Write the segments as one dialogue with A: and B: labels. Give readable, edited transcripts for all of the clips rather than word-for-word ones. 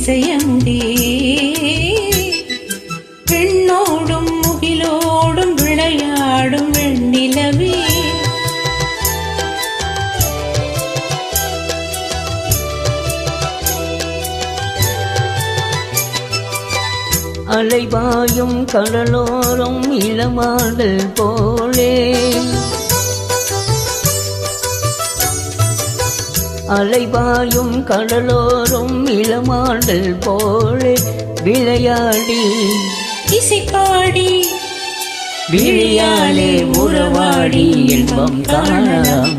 A: இசையமுதே பெண்ணோடும் முகிலோடும் விளையாடும் வெண்ணிலவே
B: அலைபாயும் கடலோரம் இளமாடல் போலே அலைபாயும் கடலோரம் இளமாடல் போலே விளையாடி
A: இசைப்பாடி
B: விழியாலே உறவாடி இன்பம் காணலாம்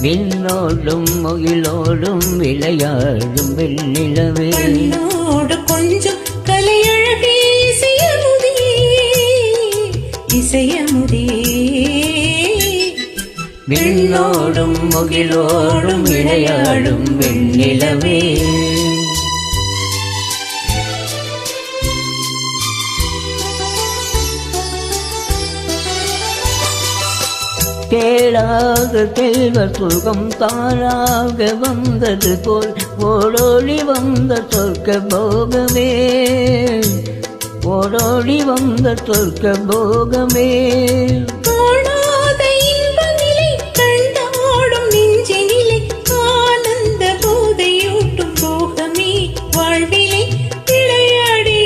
B: விண்ணோடும் முகிலோடும் விளையாடும் வெண்ணிலவே
A: கொஞ்சம் கலையழகே இசையமுதே இசையமுதே
B: விண்ணோடும் முகிலோடும் விளையாடும் வெண்ணிலவே கேளாக கேள்வ சுகம் தானாக வந்தது போல் ஓடோடி வந்த சொர்க்க போகமே ஓடோடி வந்த சொர்க்க போகமே
A: காணாத இன்பநிலை கண்டாடும் நெஞ்சினிலை ஆனந்த போதையூட்டும் போகமே வாழ்விலை விளையாடி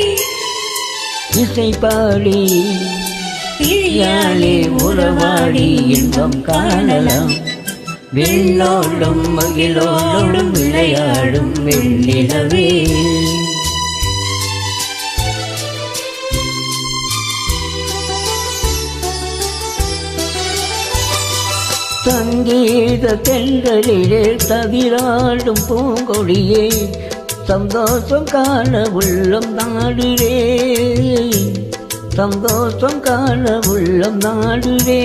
B: இசை பாடி விழியாலே உறவாடி இன்பம் காணலாம் விண்ணோடும் மகிழோடும் விளையாடும் வெண்ணிலவே சங்கீத தென்றலிலே தவிராடும் பூங்கொடியே சந்தோஷம் காண உள்ளம் நாடுவே சந்தோஷம் காண உள்ளம் நாடுவே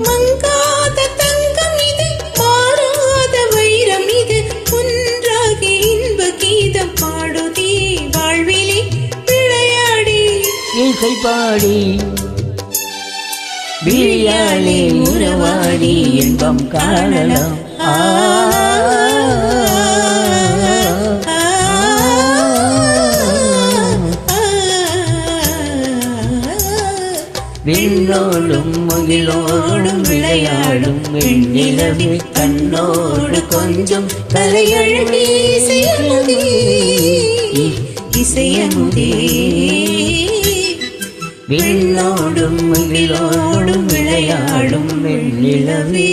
A: மங்காத தங்கம் இது மாறாத வைரம் இது ஒன்றாகி இன்ப கீதம் பாடுதே வாழ்விலே விளையாடி
B: இசை பாடி விழியாலே உறவாடி இன்பம் காணலாம் விண்ணோடும் முகிலோடும் விளையாடும் வெண்ணிலவே கண்ணோடு கொஞ்சம் கலையழகே இசையமுதே இசையமுதே விண்ணோடும் முகிலோடும் விளையாடும் வெண்ணிலவே